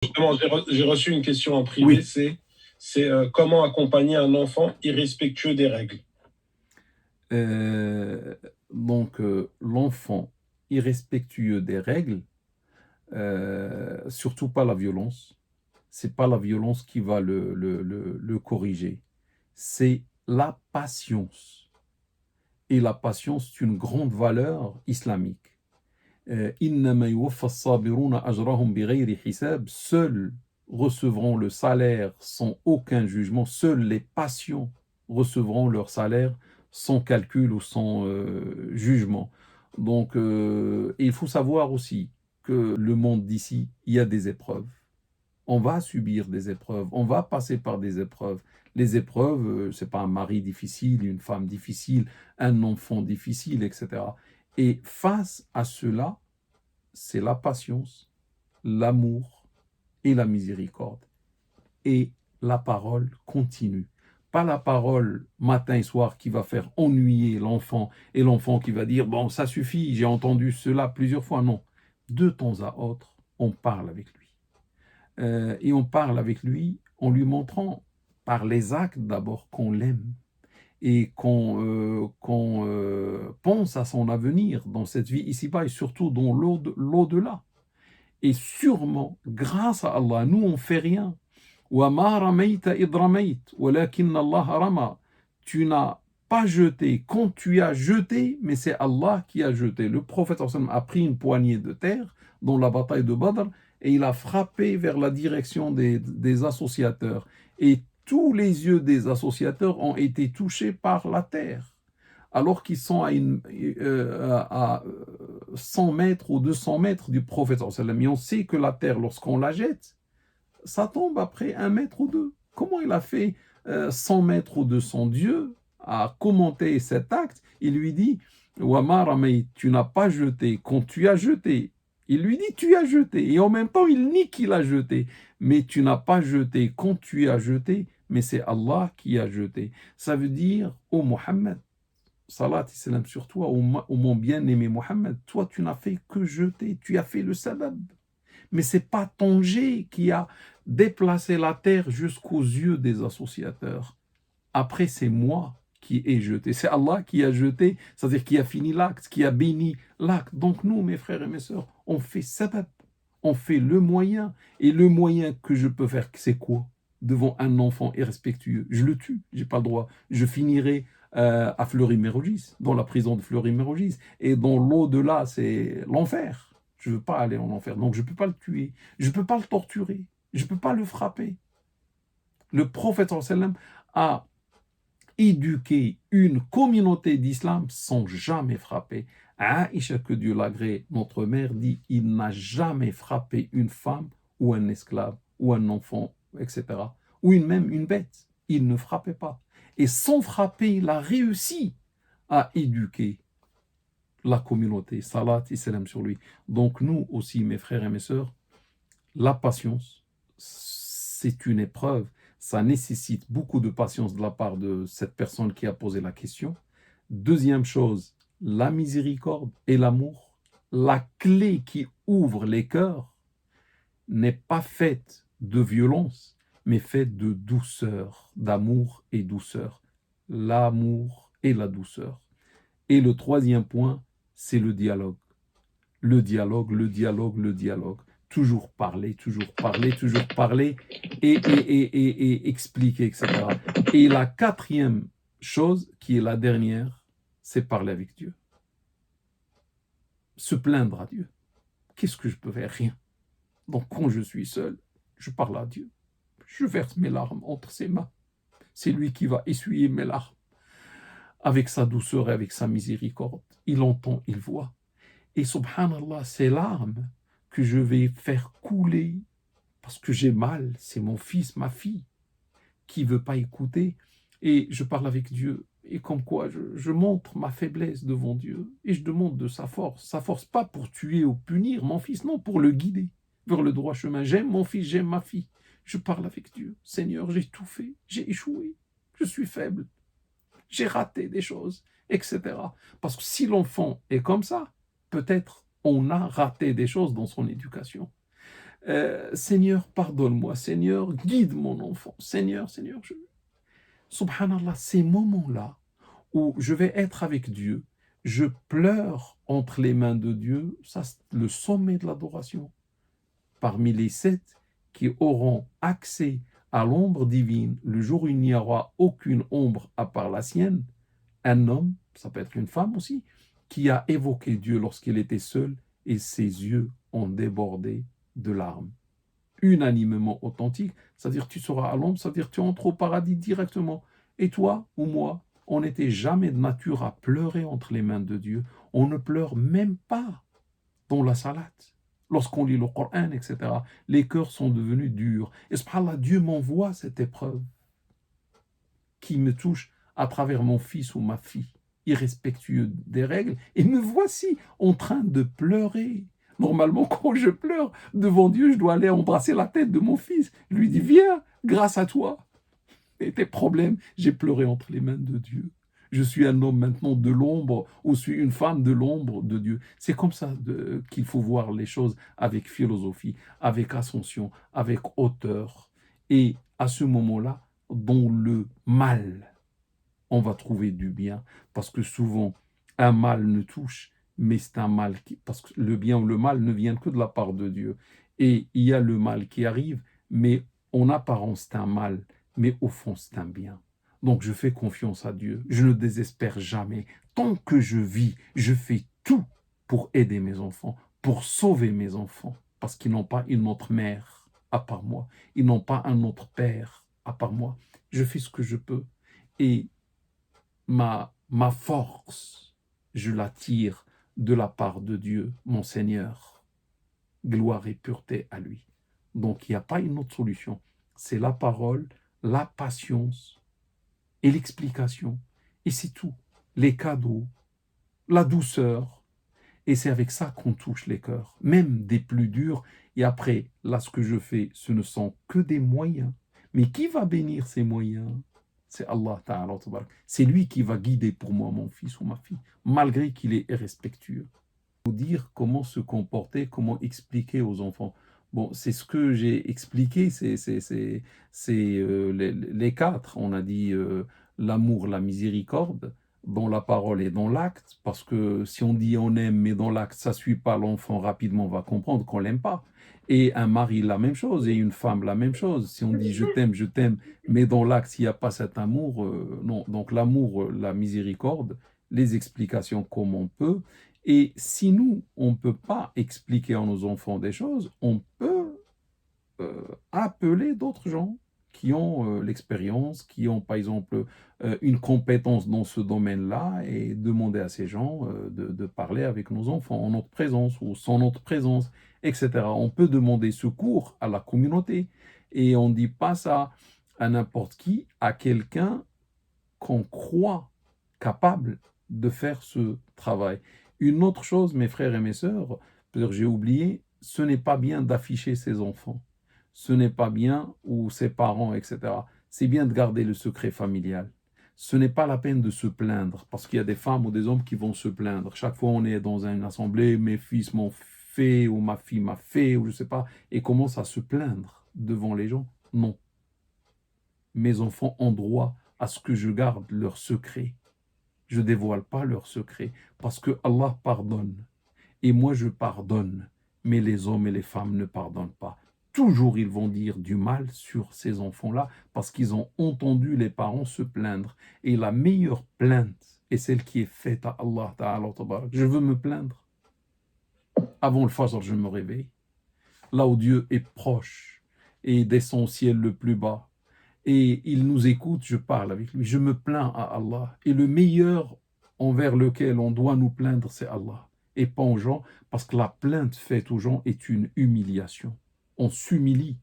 Justement, j'ai reçu une question en privé, Oui, c'est comment accompagner un enfant irrespectueux des règles. euh, l'enfant irrespectueux des règles, surtout pas la violence, c'est pas la violence qui va le corriger, c'est la patience. Et la patience, c'est une grande valeur islamique. إِنَّمَا يُوَفَّى الصَّابِرُونَ أَجْرَهُمْ بِغَيْرِ حِسَابٍ. Seuls recevront le salaire sans aucun jugement. Seuls les patients recevront leur salaire sans calcul ou sans jugement. Il faut savoir aussi que le monde d'ici, il y a des épreuves. On va subir des épreuves, on va passer par des épreuves. Les épreuves, c'est pas un mari difficile, une femme difficile, un enfant difficile, etc. Et face à cela, c'est la patience, l'amour et la miséricorde. Et la parole continue. Pas la parole matin et soir qui va faire ennuyer l'enfant et l'enfant qui va dire, bon, ça suffit, j'ai entendu cela plusieurs fois. Non, de temps à autre, on parle avec lui. Et on parle avec lui en lui montrant par les actes d'abord qu'on l'aime et qu'on pense à son avenir dans cette vie ici-bas et surtout dans l'au-delà. Et sûrement, grâce à Allah, nous on fait rien. وَمَا رَمَيْتَ إِذْ رَمَيْتَ وَلَكِنَّ اللَّهَ رَمَى. Tu n'as pas jeté quand tu as jeté, mais c'est Allah qui a jeté. Le prophète sallam a pris une poignée de terre dans la bataille de Badr et il a frappé vers la direction des associateurs. Et tous les yeux des associateurs ont été touchés par la terre alors qu'ils sont à 100 mètres ou 200 mètres du prophète. Mais on sait que la terre, lorsqu'on la jette, ça tombe après 1 mètre ou deux. Comment il a fait 100 mètres ou 200? Dieu a commenté cet acte. Il lui dit, Wamaramei, tu n'as pas jeté. Quand tu as jeté, il lui dit, tu as jeté. Et en même temps, il nie qu'il a jeté. Mais tu n'as pas jeté quand tu as jeté, mais c'est Allah qui a jeté. Ça veut dire, ô Mohammed, salat et salam sur toi, ô mon bien-aimé Mohammed, toi tu n'as fait que jeter, tu as fait le sabab. Mais c'est pas ton jet qui a déplacé la terre jusqu'aux yeux des associateurs. Après, c'est moi qui ai jeté. C'est Allah qui a jeté, c'est-à-dire qui a fini l'acte, qui a béni l'acte. Donc nous, mes frères et mes sœurs, on fait sabab, on fait le moyen. Et le moyen que je peux faire, c'est quoi? Devant un enfant irrespectueux, je le tue, j'ai pas le droit. Je finirai à Fleury-Mérogis, dans la prison de Fleury-Mérogis. Et dans l'au-delà, c'est l'enfer. Je veux pas aller en enfer, donc je peux pas le tuer, je peux pas le torturer, je peux pas le frapper. Le prophète sallam a éduqué une communauté d'islam sans jamais frapper. Aïcha, que Dieu l'agrée, notre mère, dit il n'a jamais frappé une femme ou un esclave ou un enfant, etc. Ou même une bête. Il ne frappait pas. Et sans frapper, il a réussi à éduquer la communauté. Salat et salam sur lui. Donc nous aussi, mes frères et mes sœurs, la patience, c'est une épreuve. Ça nécessite beaucoup de patience de la part de cette personne qui a posé la question. Deuxième chose, la miséricorde et l'amour. La clé qui ouvre les cœurs n'est pas faite de violence, mais faite de douceur, d'amour et douceur. L'amour et la douceur. Et le troisième point, c'est le dialogue. Le dialogue, le dialogue, le dialogue. Toujours parler et expliquer, etc. Et la quatrième chose, qui est la dernière, c'est parler avec Dieu. Se plaindre à Dieu. Qu'est-ce que je peux faire? Rien. Donc quand je suis seul, je parle à Dieu. Je verse mes larmes entre ses mains. C'est lui qui va essuyer mes larmes avec sa douceur et avec sa miséricorde. Il entend, il voit. Et subhanallah, ces larmes que je vais faire couler parce que j'ai mal, c'est mon fils, ma fille, qui ne veut pas écouter. Et je parle avec Dieu. Et comme quoi, je montre ma faiblesse devant Dieu. Et je demande de sa force. Sa force, pas pour tuer ou punir mon fils, non, pour le guider vers le droit chemin. J'aime mon fils, j'aime ma fille. Je parle avec Dieu. Seigneur, j'ai tout fait. J'ai échoué. Je suis faible. J'ai raté des choses, etc. Parce que si l'enfant est comme ça, peut-être on a raté des choses dans son éducation. Seigneur, pardonne-moi. Seigneur, guide mon enfant. Seigneur, Seigneur, Subhanallah, ces moments-là où je vais être avec Dieu, je pleure entre les mains de Dieu, ça c'est le sommet de l'adoration. Parmi les 7 qui auront accès à l'ombre divine, le jour où il n'y aura aucune ombre à part la sienne, un homme, ça peut être une femme aussi, qui a évoqué Dieu lorsqu'il était seul et ses yeux ont débordé de larmes. Unanimement authentique, c'est-à-dire tu seras à l'ombre, c'est-à-dire tu entres au paradis directement. Et toi ou moi, on n'était jamais de nature à pleurer entre les mains de Dieu. On ne pleure même pas dans la salade. Lorsqu'on lit le Coran, etc., les cœurs sont devenus durs. Et subhanallah, Dieu m'envoie cette épreuve qui me touche à travers mon fils ou ma fille, irrespectueux des règles, et me voici en train de pleurer. Normalement, quand je pleure devant Dieu, je dois aller embrasser la tête de mon fils. Je lui dis, viens, grâce à toi et tes problèmes, j'ai pleuré entre les mains de Dieu. Je suis un homme maintenant de l'ombre ou je suis une femme de l'ombre de Dieu. C'est comme ça qu'il faut voir les choses avec philosophie, avec ascension, avec hauteur. Et à ce moment-là, dans le mal, on va trouver du bien. Parce que souvent, un mal ne touche, mais c'est un mal parce que le bien ou le mal ne viennent que de la part de Dieu. Et il y a le mal qui arrive, mais en apparence, c'est un mal, mais au fond, c'est un bien. Donc, je fais confiance à Dieu. Je ne désespère jamais. Tant que je vis, je fais tout pour aider mes enfants, pour sauver mes enfants, parce qu'ils n'ont pas une autre mère à part moi. Ils n'ont pas un autre père à part moi. Je fais ce que je peux. Et ma force, je la tire de la part de Dieu, mon Seigneur. Gloire et pureté à lui. Donc, il n'y a pas une autre solution. C'est la parole, la patience et l'explication. Et c'est tout. Les cadeaux, la douceur. Et c'est avec ça qu'on touche les cœurs, même des plus durs. Et après, là, ce que je fais, ce ne sont que des moyens. Mais qui va bénir ces moyens? C'est Allah Ta'ala. C'est lui qui va guider pour moi mon fils ou ma fille, malgré qu'il est irrespectueux. Pour dire comment se comporter, comment expliquer aux enfants. Bon, c'est ce que j'ai expliqué, c'est les 4. On a dit l'amour, la miséricorde, dans la parole et dans l'acte, parce que si on dit on aime, mais dans l'acte, ça ne suit pas, l'enfant rapidement va comprendre qu'on ne l'aime pas. Et un mari, la même chose, et une femme, la même chose. Si on dit je t'aime, mais dans l'acte, il n'y a pas cet amour, non. Donc l'amour, la miséricorde, les explications comme on peut. Et si nous, on ne peut pas expliquer à nos enfants des choses, on peut appeler d'autres gens qui ont l'expérience, qui ont par exemple une compétence dans ce domaine-là et demander à ces gens de parler avec nos enfants en notre présence ou sans notre présence, etc. On peut demander secours à la communauté et on ne dit pas ça à n'importe qui, à quelqu'un qu'on croit capable de faire ce travail. Une autre chose, mes frères et mes sœurs, peut-être j'ai oublié, ce n'est pas bien d'afficher ses enfants. Ce n'est pas bien, ou ses parents, etc. C'est bien de garder le secret familial. Ce n'est pas la peine de se plaindre, parce qu'il y a des femmes ou des hommes qui vont se plaindre. Chaque fois on est dans une assemblée, mes fils m'ont fait, ou ma fille m'a fait, ou je ne sais pas, et commence à se plaindre devant les gens. Non. Mes enfants ont droit à ce que je garde leur secret. Je ne dévoile pas leur secret, parce que Allah pardonne. Et moi, je pardonne. Mais les hommes et les femmes ne pardonnent pas. Toujours, ils vont dire du mal sur ces enfants-là, parce qu'ils ont entendu les parents se plaindre. Et la meilleure plainte est celle qui est faite à Allah Ta'ala. Je veux me plaindre. Avant le Fajr, je me réveille. Là où Dieu est proche et descend au ciel le plus bas. Et il nous écoute, je parle avec lui, je me plains à Allah. Et le meilleur envers lequel on doit nous plaindre, c'est Allah, et pas aux gens, parce que la plainte faite aux gens est une humiliation. On s'humilie.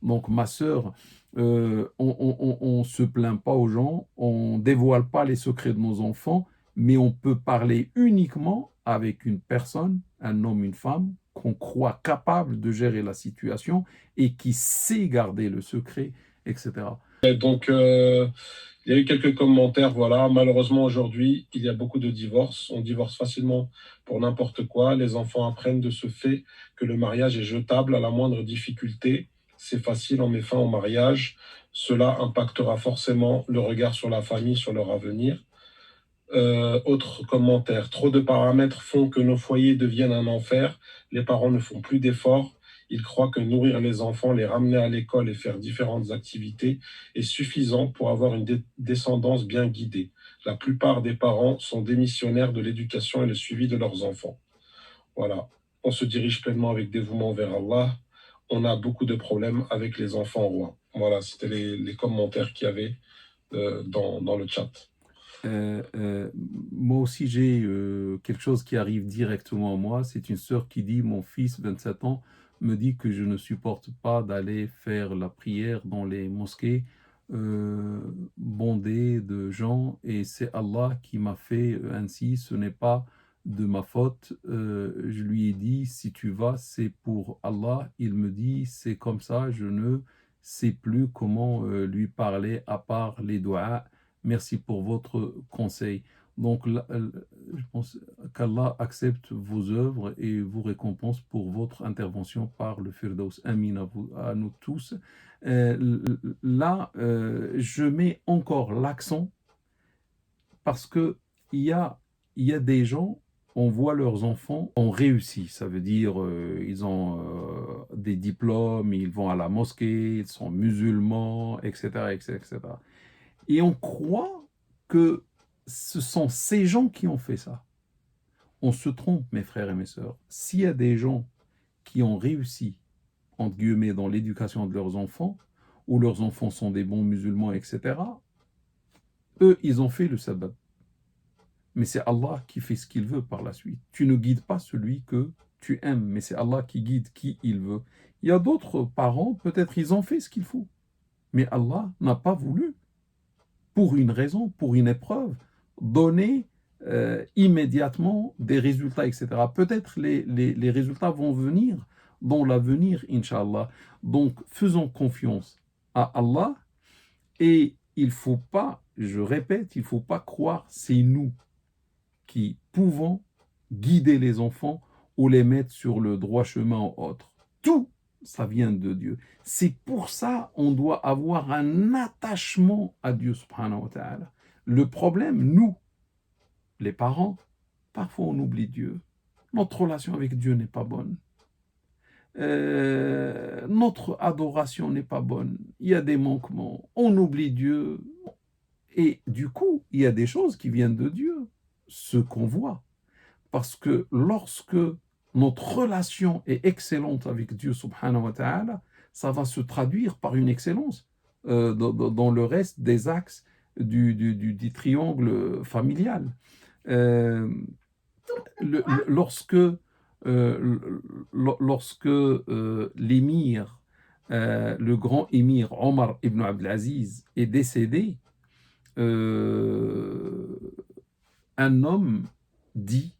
Donc ma sœur, on ne se plaint pas aux gens, on ne dévoile pas les secrets de nos enfants, mais on peut parler uniquement avec une personne, un homme, une femme, qu'on croit capable de gérer la situation et qui sait garder le secret, etc. Et donc, il y a eu quelques commentaires, voilà. Malheureusement, aujourd'hui, il y a beaucoup de divorces. On divorce facilement pour n'importe quoi. Les enfants apprennent de ce fait que le mariage est jetable à la moindre difficulté. C'est facile, on met fin au mariage. Cela impactera forcément le regard sur la famille, sur leur avenir. Autre commentaire, trop de paramètres font que nos foyers deviennent un enfer. Les parents ne font plus d'efforts. Ils croient que nourrir les enfants, les ramener à l'école et faire différentes activités est suffisant pour avoir une descendance bien guidée. La plupart des parents sont démissionnaires de l'éducation et le suivi de leurs enfants. Voilà. On se dirige pleinement avec dévouement vers Allah. On a beaucoup de problèmes avec les enfants rois. Voilà, c'était les commentaires qu'il y avait dans le chat. Euh, euh, Moi aussi, j'ai quelque chose qui arrive directement à moi. C'est une sœur qui dit, mon fils, 27 ans, me dit que je ne supporte pas d'aller faire la prière dans les mosquées bondées de gens et c'est Allah qui m'a fait ainsi, ce n'est pas de ma faute. Je lui ai dit, si tu vas, c'est pour Allah. Il me dit, c'est comme ça, je ne sais plus comment lui parler à part les doigts. Merci pour votre conseil. Donc, je pense qu'Allah accepte vos œuvres et vous récompense pour votre intervention par le Firdaus. Amin à vous, à nous tous. Là, je mets encore l'accent parce que il y a des gens, on voit leurs enfants ont réussi. Ça veut dire ils ont des diplômes, ils vont à la mosquée, ils sont musulmans, etc., etc., etc. Et on croit que ce sont ces gens qui ont fait ça. On se trompe, mes frères et mes sœurs. S'il y a des gens qui ont réussi, entre guillemets, dans l'éducation de leurs enfants, ou leurs enfants sont des bons musulmans, etc., eux, ils ont fait le sabbat. Mais c'est Allah qui fait ce qu'il veut par la suite. Tu ne guides pas celui que tu aimes, mais c'est Allah qui guide qui il veut. Il y a d'autres parents, peut-être ils ont fait ce qu'il faut, mais Allah n'a pas voulu, pour une raison, pour une épreuve, donner immédiatement des résultats, etc. Peut-être les résultats vont venir dans l'avenir, Inch'Allah. Donc, faisons confiance à Allah et il ne faut pas, je répète, il ne faut pas croire c'est nous qui pouvons guider les enfants ou les mettre sur le droit chemin ou autre. Tout, ça vient de Dieu. C'est pour ça on doit avoir un attachement à Dieu subhanahu wa ta'ala. Le problème, nous, les parents, parfois on oublie Dieu. Notre relation avec Dieu n'est pas bonne. Notre adoration n'est pas bonne. Il y a des manquements. On oublie Dieu. Et du coup, il y a des choses qui viennent de Dieu, ce qu'on voit. Parce que lorsque notre relation est excellente avec Dieu subhanahu wa ta'ala, ça va se traduire par une excellence dans le reste des axes du triangle familial. Euh, Lorsque, l'émir, le grand émir Omar ibn Abdelaziz est décédé, euh, un homme dit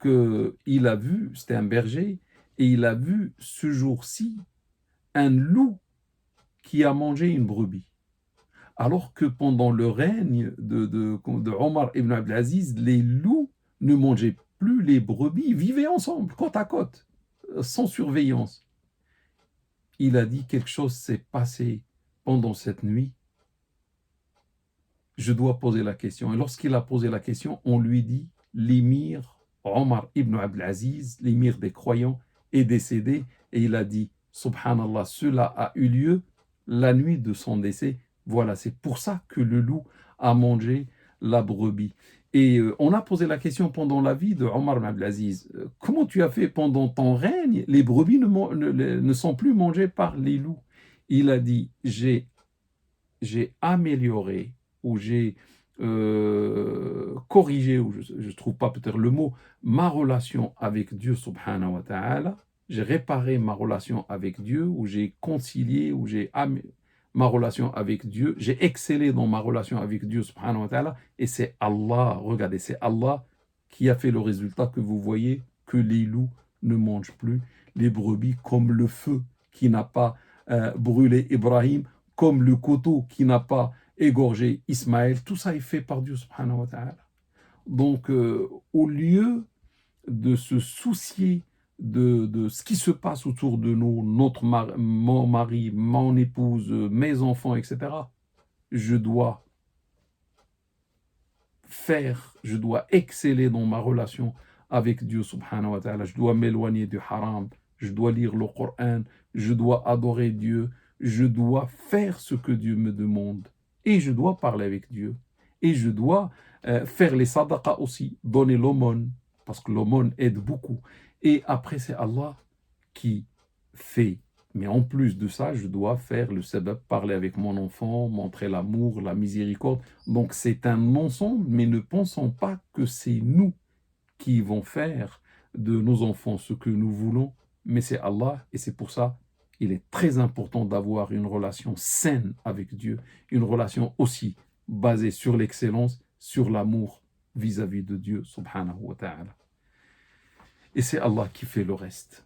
qu'il a vu, c'était un berger, et il a vu ce jour-ci un loup qui a mangé une brebis. Alors que pendant le règne de Omar ibn Abdelaziz, les loups ne mangeaient plus les brebis, ils vivaient ensemble, côte à côte, sans surveillance. Il a dit quelque chose s'est passé pendant cette nuit. Je dois poser la question. Et lorsqu'il a posé la question, on lui dit, l'émir Omar ibn Abdelaziz, l'émir des croyants, est décédé. Et il a dit, subhanallah, cela a eu lieu la nuit de son décès. Voilà, c'est pour ça que le loup a mangé la brebis. Et on a posé la question pendant la vie de Omar ibn Abdelaziz. Comment tu as fait pendant ton règne? Les brebis ne sont plus mangées par les loups. Il a dit, j'ai amélioré ou j'ai corrigé, ou je ne trouve pas peut-être le mot, ma relation avec Dieu subhanahu wa ta'ala. J'ai réparé ma relation avec Dieu, ou j'ai concilié, ou j'ai ma relation avec Dieu. J'ai excellé dans ma relation avec Dieu subhanahu wa ta'ala. Et c'est Allah, regardez, c'est Allah qui a fait le résultat que vous voyez, que les loups ne mangent plus les brebis, comme le feu qui n'a pas brûlé Ibrahim, comme le couteau qui n'a pas égorgé Ismaël, tout ça est fait par Dieu subhanahu wa ta'ala. Donc, au lieu de se soucier de ce qui se passe autour de nous, mon mari, mon épouse, mes enfants, etc., je dois exceller dans ma relation avec Dieu subhanahu wa ta'ala. Je dois m'éloigner du haram, je dois lire le Coran, je dois adorer Dieu, je dois faire ce que Dieu me demande et je dois parler avec Dieu et je dois faire les sadaqas aussi, donner l'aumône parce que l'aumône aide beaucoup. Et après c'est Allah qui fait. Mais en plus de ça, je dois faire le sabab, parler avec mon enfant, montrer l'amour, la miséricorde. Donc c'est un ensemble, mais ne pensons pas que c'est nous qui vont faire de nos enfants ce que nous voulons, mais c'est Allah. Et c'est pour ça qu'il est très important d'avoir une relation saine avec Dieu, une relation aussi basée sur l'excellence, sur l'amour vis-à-vis de Dieu, subhanahu wa ta'ala. Et c'est Allah qui fait le reste.